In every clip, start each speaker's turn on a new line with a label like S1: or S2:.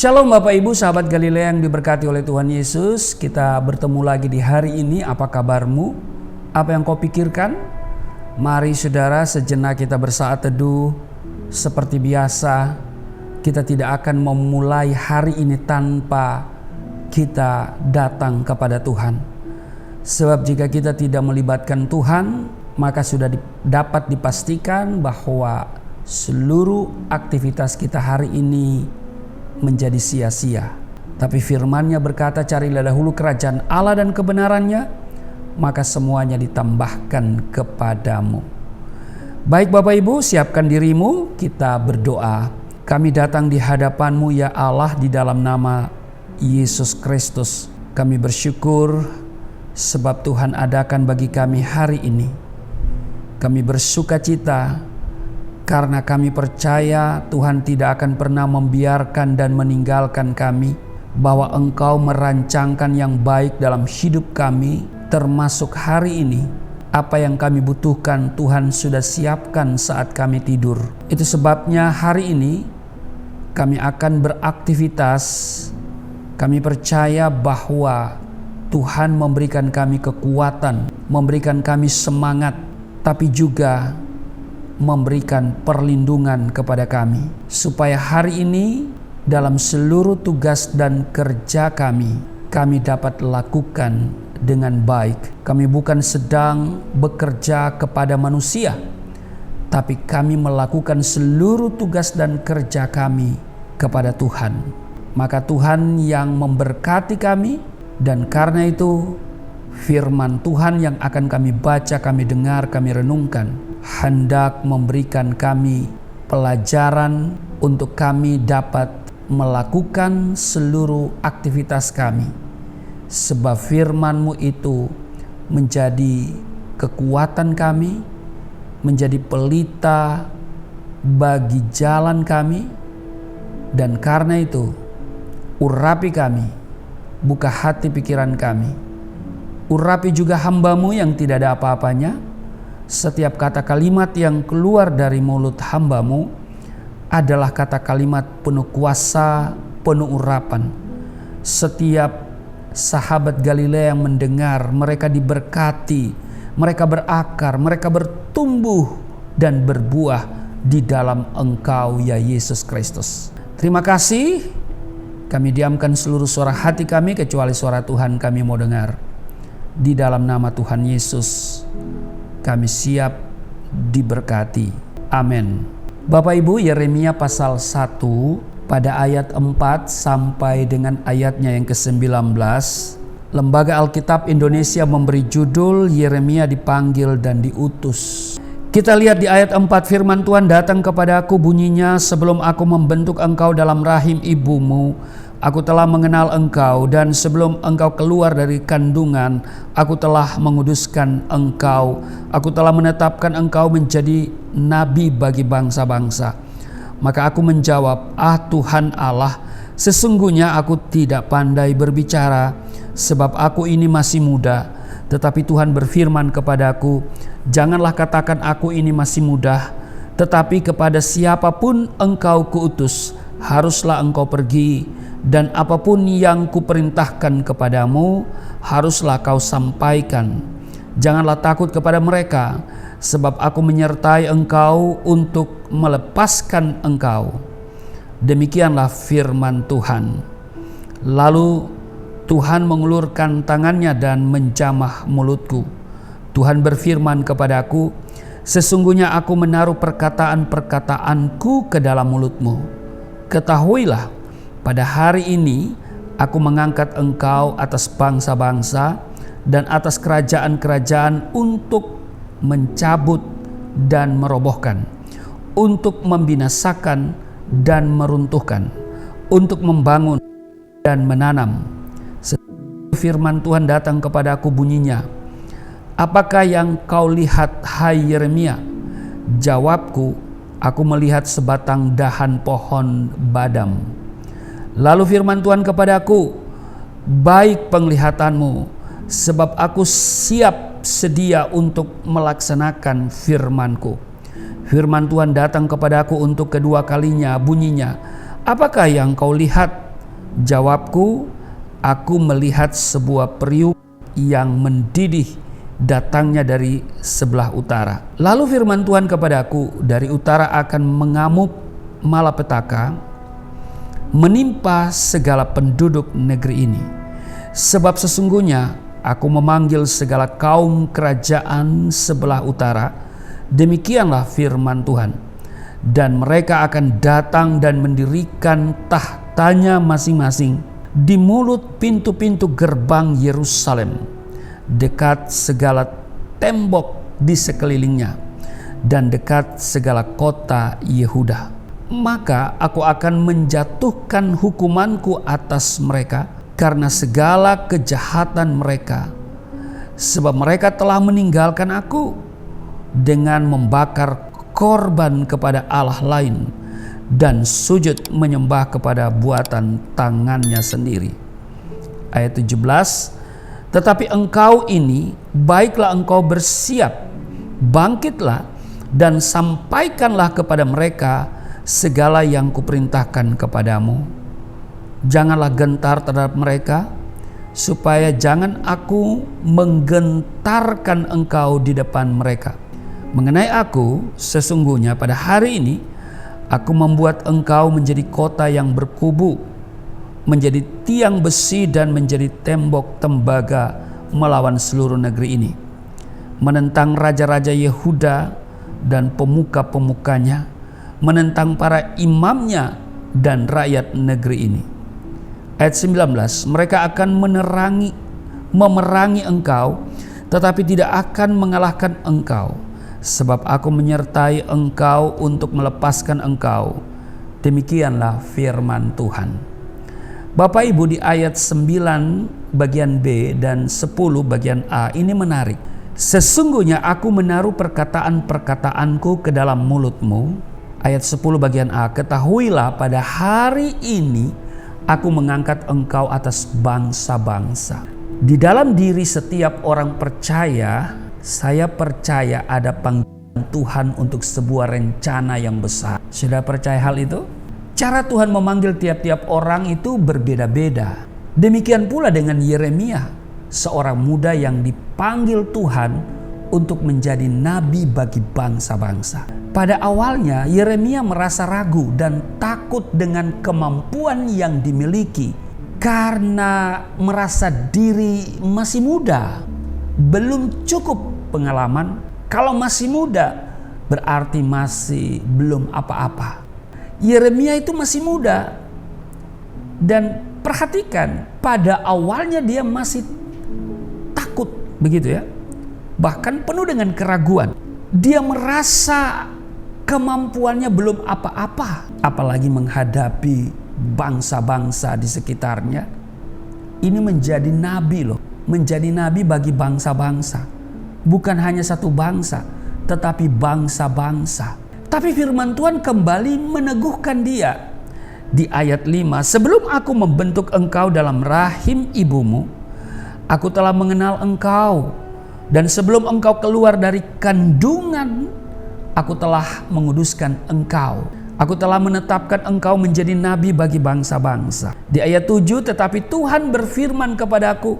S1: Shalom Bapak Ibu, sahabat Galilea yang diberkati oleh Tuhan Yesus. Kita bertemu lagi di hari ini. Apa kabarmu? Apa yang kau pikirkan? Mari saudara, sejenak kita bersaat teduh. Seperti biasa, kita tidak akan memulai hari ini tanpa kita datang kepada Tuhan. Sebab jika kita tidak melibatkan Tuhan, maka sudah dapat dipastikan bahwa seluruh aktivitas kita hari ini menjadi sia-sia. Tapi firman-Nya berkata, carilah dahulu kerajaan Allah dan kebenarannya, maka semuanya ditambahkan kepadamu. Baik Bapak Ibu, siapkan dirimu, kita berdoa. Kami datang di hadapan-Mu ya Allah di dalam nama Yesus Kristus. Kami bersyukur sebab Tuhan adakan bagi kami hari ini. Kami bersukacita karena kami percaya Tuhan tidak akan pernah membiarkan dan meninggalkan kami, bahwa Engkau merancangkan yang baik dalam hidup kami, termasuk hari ini. Apa yang kami butuhkan Tuhan sudah siapkan saat kami tidur. Itu sebabnya hari ini kami akan beraktivitas. Kami percaya bahwa Tuhan memberikan kami kekuatan, memberikan kami semangat, tapi juga memberikan perlindungan kepada kami, supaya hari ini dalam seluruh tugas dan kerja kami dapat lakukan dengan baik. Kami bukan sedang bekerja kepada manusia, tapi kami melakukan seluruh tugas dan kerja kami kepada Tuhan. Maka Tuhan yang memberkati kami, dan karena itu firman Tuhan yang akan kami baca, kami dengar, kami renungkan, hendak memberikan kami pelajaran untuk kami dapat melakukan seluruh aktivitas kami. Sebab firman-Mu itu menjadi kekuatan kami, menjadi pelita bagi jalan kami, dan karena itu urapi kami, buka hati pikiran kami, urapi juga hamba-Mu yang tidak ada apa-apanya. Setiap kata kalimat yang keluar dari mulut hamba-Mu adalah kata kalimat penuh kuasa, penuh urapan. Setiap sahabat Galilea yang mendengar, mereka diberkati, mereka berakar, mereka bertumbuh dan berbuah di dalam Engkau ya Yesus Kristus. Terima kasih. Kami diamkan seluruh suara hati kami, kecuali suara Tuhan kami mau dengar. Di dalam nama Tuhan Yesus kami siap diberkati. Amin. Bapak Ibu, Yeremia pasal 1 pada ayat 4 sampai dengan ayatnya yang ke-19. Lembaga Alkitab Indonesia memberi judul Yeremia dipanggil dan diutus. Kita lihat di ayat 4, firman Tuhan datang kepadaku, bunyinya, sebelum aku membentuk engkau dalam rahim ibumu, aku telah mengenal engkau, dan sebelum engkau keluar dari kandungan, aku telah menguduskan engkau. Aku telah menetapkan engkau menjadi nabi bagi bangsa-bangsa. Maka aku menjawab, Tuhan Allah, sesungguhnya aku tidak pandai berbicara, sebab aku ini masih muda. Tetapi Tuhan berfirman kepadaku, janganlah katakan aku ini masih muda, tetapi kepada siapapun engkau kuutus, haruslah engkau pergi, dan apapun yang kuperintahkan kepadamu, haruslah kau sampaikan. Janganlah takut kepada mereka, sebab aku menyertai engkau untuk melepaskan engkau. Demikianlah firman Tuhan. Lalu Tuhan mengulurkan tangannya dan menjamah mulutku. Tuhan berfirman kepadaku, sesungguhnya aku menaruh perkataan-perkataanku ke dalam mulutmu. Ketahuilah, pada hari ini aku mengangkat engkau atas bangsa-bangsa dan atas kerajaan-kerajaan untuk mencabut dan merobohkan, untuk membinasakan dan meruntuhkan, untuk membangun dan menanam. Firman Tuhan datang kepadaku, bunyinya, apakah yang kau lihat hai Yeremia? Jawabku, aku melihat sebatang dahan pohon badam. Lalu firman Tuhan kepadaku, baik penglihatanmu, sebab aku siap sedia untuk melaksanakan firmanku. Firman Tuhan datang kepadaku untuk kedua kalinya, bunyinya, apakah yang kau lihat Jawabku, aku melihat sebuah periuk yang mendidih datangnya dari sebelah utara. Lalu firman Tuhan kepadaku, dari utara akan mengamuk malapetaka menimpa segala penduduk negeri ini. Sebab sesungguhnya aku memanggil segala kaum kerajaan sebelah utara, demikianlah firman Tuhan. Dan mereka akan datang dan mendirikan tahtanya masing-masing di mulut pintu-pintu gerbang Yerusalem, dekat segala tembok di sekelilingnya, dan dekat segala kota Yehuda. Maka aku akan menjatuhkan hukumanku atas mereka karena segala kejahatan mereka, sebab mereka telah meninggalkan aku dengan membakar korban kepada Allah lain dan sujud menyembah kepada buatan tangannya sendiri. Ayat 17, tetapi engkau ini, baiklah engkau bersiap, bangkitlah dan sampaikanlah kepada mereka segala yang kuperintahkan kepadamu. Janganlah gentar terhadap mereka, supaya jangan aku menggentarkan engkau di depan mereka. Mengenai aku, sesungguhnya pada hari ini aku membuat engkau menjadi kota yang berkubu, menjadi tiang besi dan menjadi tembok tembaga melawan seluruh negeri ini, menentang raja-raja Yehuda dan pemuka-pemukanya, menentang para imamnya dan rakyat negeri ini. Ayat 19, mereka akan memerangi engkau, tetapi tidak akan mengalahkan engkau, sebab aku menyertai engkau untuk melepaskan engkau. Demikianlah firman Tuhan. Bapak Ibu, di ayat 9 bagian B dan 10 bagian A ini menarik. Sesungguhnya aku menaruh perkataan-perkataanku ke dalam mulutmu. Ayat 10 bagian A, ketahuilah pada hari ini aku mengangkat engkau atas bangsa-bangsa. Di dalam diri setiap orang percaya, saya percaya ada panggilan Tuhan untuk sebuah rencana yang besar. Sudah percaya hal itu? Cara Tuhan memanggil tiap-tiap orang itu berbeda-beda. Demikian pula dengan Yeremia, seorang muda yang dipanggil Tuhan untuk menjadi nabi bagi bangsa-bangsa. Pada awalnya Yeremia merasa ragu dan takut dengan kemampuan yang dimiliki karena merasa diri masih muda, belum cukup pengalaman. Kalau masih muda berarti masih belum apa-apa. Yeremia itu masih muda, dan perhatikan pada awalnya dia masih takut, begitu ya, bahkan penuh dengan keraguan. Dia merasa kemampuannya belum apa-apa, apalagi menghadapi bangsa-bangsa di sekitarnya. Ini menjadi nabi loh, menjadi nabi bagi bangsa-bangsa. Bukan hanya satu bangsa, tetapi bangsa-bangsa. Tapi firman Tuhan kembali meneguhkan dia. Di ayat 5, sebelum aku membentuk engkau dalam rahim ibumu, aku telah mengenal engkau. Dan sebelum engkau keluar dari kandungan, aku telah menguduskan engkau. Aku telah menetapkan engkau menjadi nabi bagi bangsa-bangsa. Di ayat 7, tetapi Tuhan berfirman kepadaku,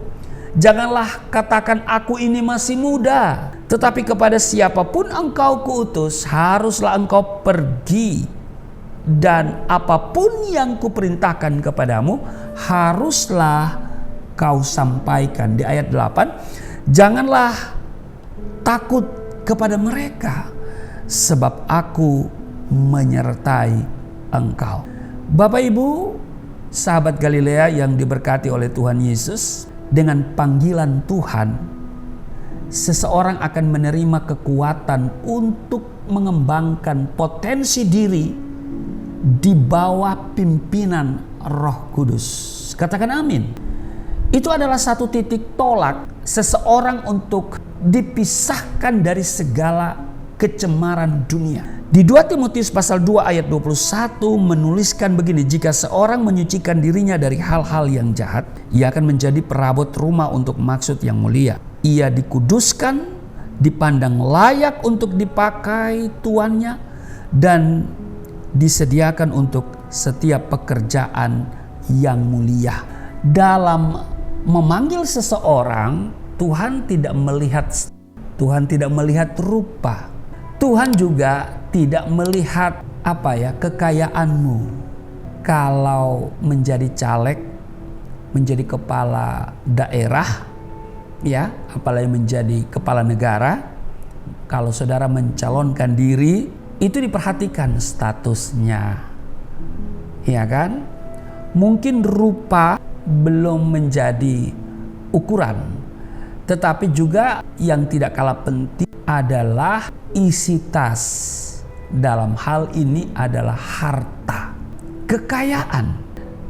S1: janganlah katakan aku ini masih muda, tetapi kepada siapapun engkau kuutus, haruslah engkau pergi, dan apapun yang kuperintahkan kepadamu, haruslah kau sampaikan. Di ayat 8, janganlah takut kepada mereka, sebab aku menyertai engkau. Bapak Ibu, sahabat Galilea yang diberkati oleh Tuhan Yesus, dengan panggilan Tuhan, seseorang akan menerima kekuatan untuk mengembangkan potensi diri di bawah pimpinan Roh Kudus. Katakan amin. Itu adalah satu titik tolak seseorang untuk dipisahkan dari segala kecemaran dunia. Di 2 Timotius pasal 2 ayat 21 menuliskan begini, jika seorang menyucikan dirinya dari hal-hal yang jahat, ia akan menjadi perabot rumah untuk maksud yang mulia. Ia dikuduskan, dipandang layak untuk dipakai tuannya, dan disediakan untuk setiap pekerjaan yang mulia. Dalam memanggil seseorang, Tuhan tidak melihat rupa. Tuhan juga tidak melihat kekayaanmu. Kalau menjadi caleg, menjadi kepala daerah, apalagi menjadi kepala negara, kalau saudara mencalonkan diri, itu diperhatikan statusnya. Ya kan? Mungkin rupa belum menjadi ukuran, tetapi juga yang tidak kalah penting adalah isi tas. Dalam hal ini adalah harta, kekayaan.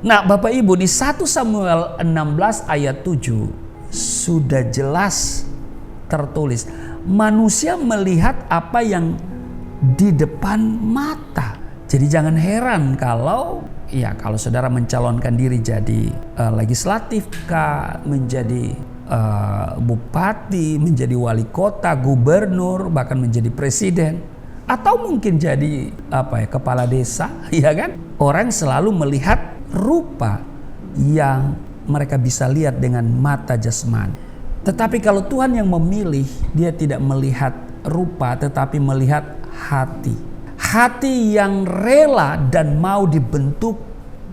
S1: Nah, Bapak Ibu, di 1 Samuel 16 ayat 7 sudah jelas tertulis, manusia melihat apa yang di depan mata. Jadi jangan heran kalau saudara mencalonkan diri jadi legislatif kah, menjadi bupati, menjadi wali kota, gubernur, bahkan menjadi presiden, atau mungkin jadi kepala desa, ya kan? Orang selalu melihat rupa yang mereka bisa lihat dengan mata jasmani. Tetapi kalau Tuhan yang memilih, dia tidak melihat rupa tetapi melihat hati. Hati yang rela dan mau dibentuk,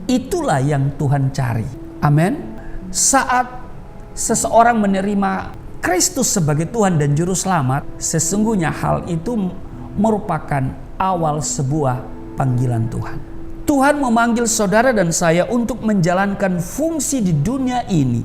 S1: itulah yang Tuhan cari. Amin. Saat seseorang menerima Kristus sebagai Tuhan dan Juru Selamat, sesungguhnya hal itu merupakan awal sebuah panggilan Tuhan. Tuhan memanggil saudara dan saya untuk menjalankan fungsi di dunia ini,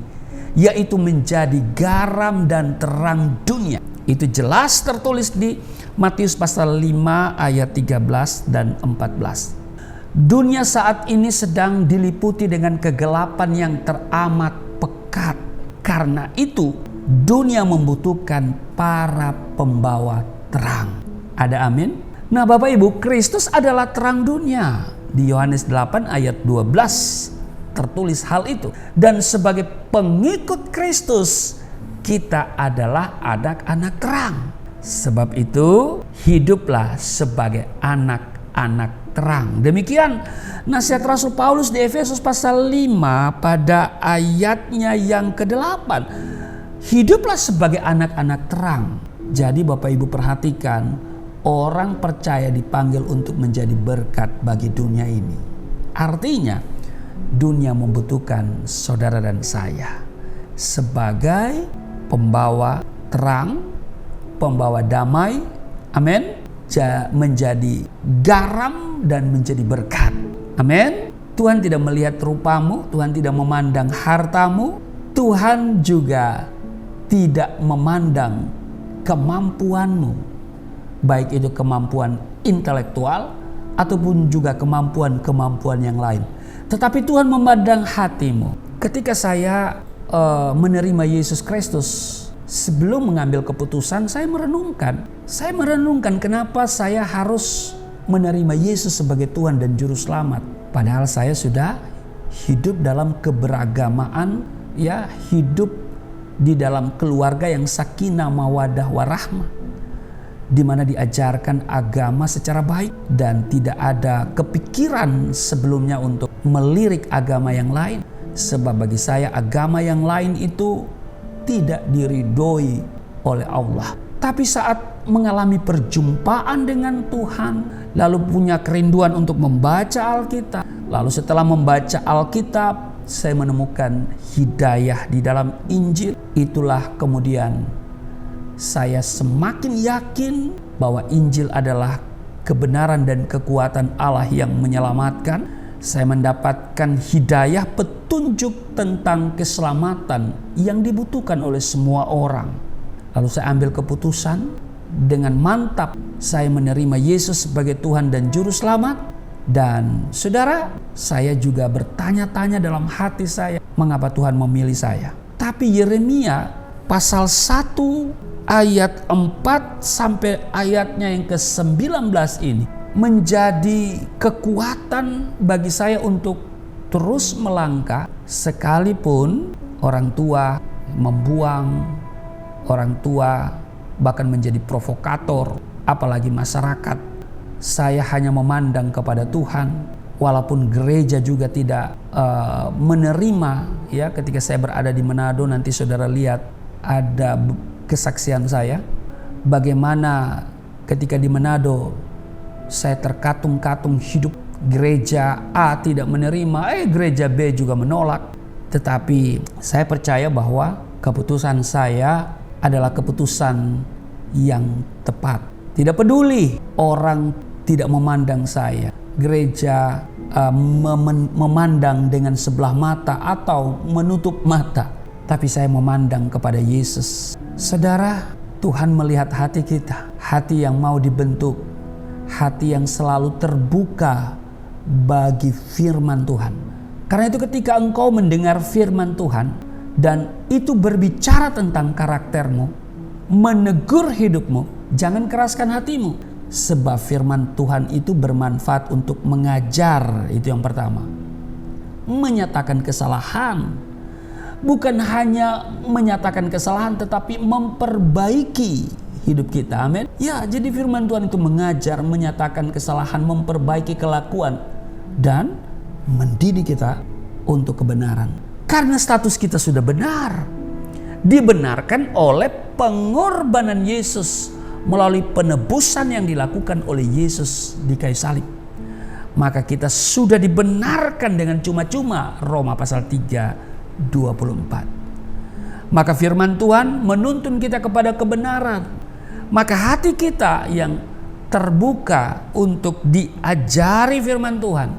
S1: yaitu menjadi garam dan terang dunia. Itu jelas tertulis di Matius pasal 5 ayat 13 dan 14. Dunia saat ini sedang diliputi dengan kegelapan yang teramat pekat. Karena itu dunia membutuhkan para pembawa terang. Ada amin? Nah, Bapak Ibu, Kristus adalah terang dunia. Di Yohanes 8 ayat 12 tertulis hal itu. Dan sebagai pengikut Kristus, kita adalah anak-anak terang. Sebab itu hiduplah sebagai anak-anak terang. Demikian nasihat Rasul Paulus di Efesus pasal 5 pada ayatnya yang ke-8. Hiduplah sebagai anak-anak terang. Jadi Bapak Ibu perhatikan, orang percaya dipanggil untuk menjadi berkat bagi dunia ini. Artinya dunia membutuhkan saudara dan saya sebagai pembawa terang, pembawa damai, amin, menjadi garam dan menjadi berkat, amin. Tuhan tidak melihat rupamu, Tuhan tidak memandang hartamu, Tuhan juga tidak memandang kemampuanmu, baik itu kemampuan intelektual ataupun juga kemampuan-kemampuan yang lain. Tetapi Tuhan memandang hatimu. Ketika saya menerima Yesus Kristus, sebelum mengambil keputusan, saya merenungkan kenapa saya harus menerima Yesus sebagai Tuhan dan Juru Selamat. Padahal saya sudah hidup dalam keberagamaan, hidup di dalam keluarga yang sakinah mawaddah warahmah, di mana diajarkan agama secara baik dan tidak ada kepikiran sebelumnya untuk melirik agama yang lain. Sebab bagi saya agama yang lain itu tidak diridhoi oleh Allah. Tapi saat mengalami perjumpaan dengan Tuhan, lalu punya kerinduan untuk membaca Alkitab, lalu setelah membaca Alkitab, saya menemukan hidayah di dalam Injil. Itulah kemudian saya semakin yakin bahwa Injil adalah kebenaran dan kekuatan Allah yang menyelamatkan. Saya mendapatkan hidayah, petunjuk tentang keselamatan yang dibutuhkan oleh semua orang. Lalu saya ambil keputusan dengan mantap, saya menerima Yesus sebagai Tuhan dan Juru Selamat. Dan saudara, saya juga bertanya-tanya dalam hati saya, mengapa Tuhan memilih saya? Tapi Yeremia pasal 1 ayat 4 sampai ayatnya yang ke-19 ini menjadi kekuatan bagi saya untuk terus melangkah sekalipun orang tua membuang, orang tua bahkan menjadi provokator, apalagi masyarakat. Saya hanya memandang kepada Tuhan Walaupun gereja juga tidak menerima, ya, ketika saya berada di Manado, nanti saudara lihat ada kesaksian saya bagaimana ketika di Manado saya terkatung-katung hidup. Gereja A tidak menerima, gereja B juga menolak. Tetapi saya percaya bahwa keputusan saya adalah keputusan yang tepat. Tidak peduli orang tidak memandang saya, gereja memandang dengan sebelah mata atau menutup mata, tapi saya memandang kepada Yesus. Saudara, Tuhan melihat hati kita, hati yang mau dibentuk, hati yang selalu terbuka bagi firman Tuhan. Karena itu ketika engkau mendengar firman Tuhan dan itu berbicara tentang karaktermu, menegur hidupmu, jangan keraskan hatimu. Sebab firman Tuhan itu bermanfaat untuk mengajar, itu yang pertama. Menyatakan kesalahan. Bukan hanya menyatakan kesalahan, tetapi memperbaiki hidup kita. Amin. Ya, jadi firman Tuhan itu mengajar, menyatakan kesalahan, memperbaiki kelakuan, dan mendidik kita untuk kebenaran. Karena status kita sudah benar. Dibenarkan oleh pengorbanan Yesus melalui penebusan yang dilakukan oleh Yesus di kayu salib. Maka kita sudah dibenarkan dengan cuma-cuma. Roma pasal 3:24. Maka firman Tuhan menuntun kita kepada kebenaran. Maka hati kita yang terbuka untuk diajari firman Tuhan,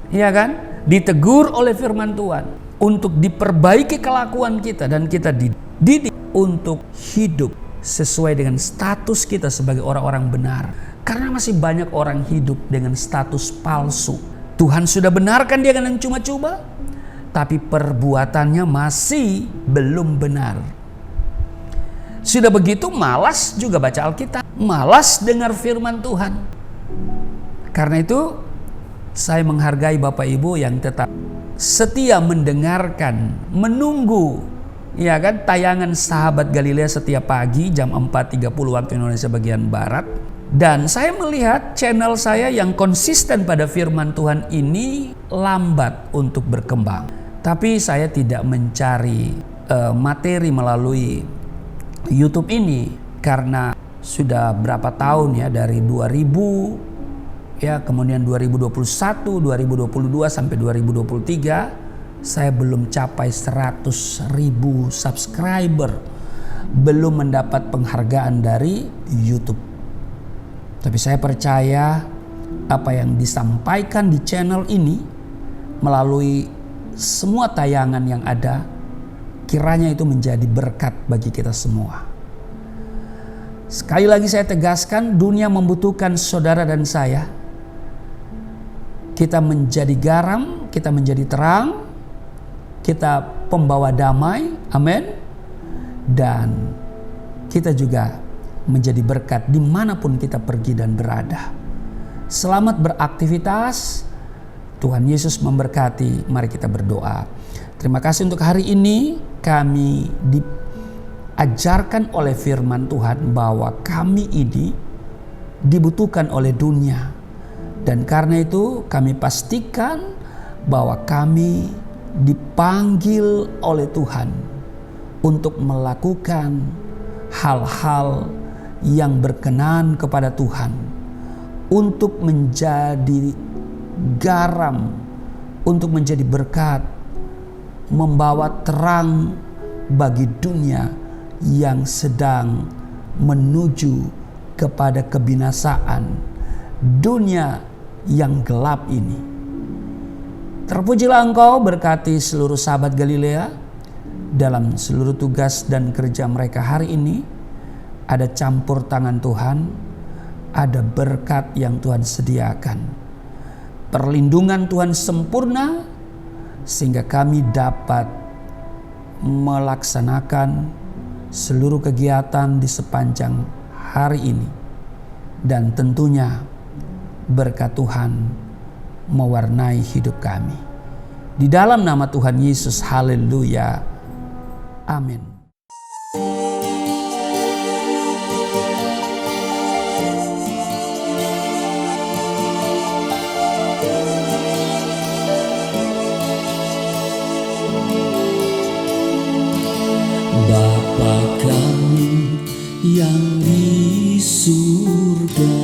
S1: ya kan? Ditegur oleh firman Tuhan, untuk diperbaiki kelakuan kita, dan kita dididik untuk hidup sesuai dengan status kita sebagai orang-orang benar. Karena masih banyak orang hidup dengan status palsu. Tuhan sudah benarkan dia dengan cuma-cuma, tapi perbuatannya masih belum benar. Sudah begitu malas juga baca Alkitab, malas dengar firman Tuhan. Karena itu saya menghargai Bapak Ibu yang tetap setia mendengarkan, menunggu, ya kan, tayangan Sahabat Galilea setiap pagi jam 4.30 waktu Indonesia bagian Barat. Dan saya melihat channel saya yang konsisten pada firman Tuhan ini lambat untuk berkembang. Tapi saya tidak mencari materi melalui YouTube ini karena sudah berapa tahun ya, dari 2000 ya, kemudian 2021, 2022 sampai 2023 saya belum capai 100.000 subscriber, belum mendapat penghargaan dari YouTube. Tapi saya percaya apa yang disampaikan di channel ini melalui semua tayangan yang ada, kiranya itu menjadi berkat bagi kita semua. Sekali lagi saya tegaskan, dunia membutuhkan saudara dan saya. Kita menjadi garam, kita menjadi terang, kita pembawa damai, amin. Dan kita juga menjadi berkat dimanapun kita pergi dan berada. Selamat beraktivitas. Tuhan Yesus memberkati. Mari kita berdoa. Terima kasih untuk hari ini. Kami diajarkan oleh firman Tuhan bahwa kami ini dibutuhkan oleh dunia. Dan karena itu kami pastikan bahwa kami dipanggil oleh Tuhan untuk melakukan hal-hal yang berkenan kepada Tuhan, untuk menjadi garam, untuk menjadi berkat, membawa terang bagi dunia yang sedang menuju kepada kebinasaan, dunia yang gelap ini. Terpujilah Engkau, berkati seluruh sahabat Galilea dalam seluruh tugas dan kerja mereka hari ini. Ada campur tangan Tuhan, ada berkat yang Tuhan sediakan. Perlindungan Tuhan sempurna sehingga kami dapat melaksanakan seluruh kegiatan di sepanjang hari ini. Dan tentunya berkat Tuhan mewarnai hidup kami. Di dalam nama Tuhan Yesus, haleluya. Amin.
S2: Bapa kami yang di surga,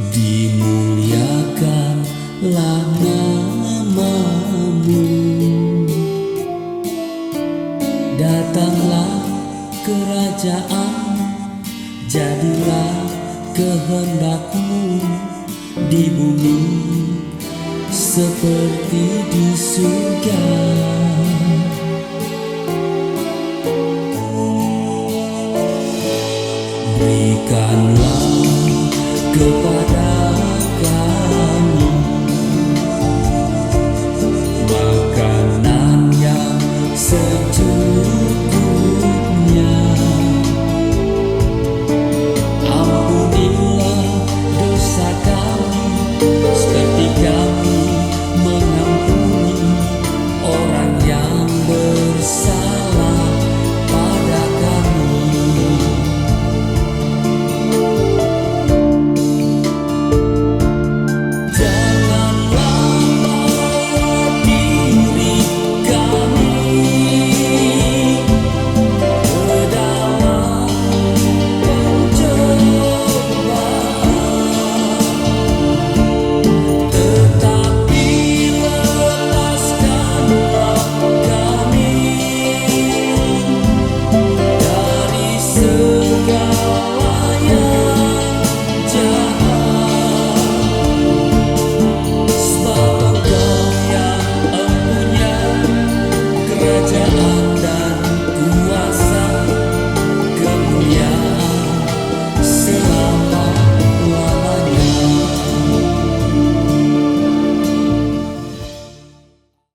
S2: dimuliakanlah nama-Mu. Datanglah kerajaan, jadilah kehendak-Mu di bumi seperti di surga. Berikanlah kepada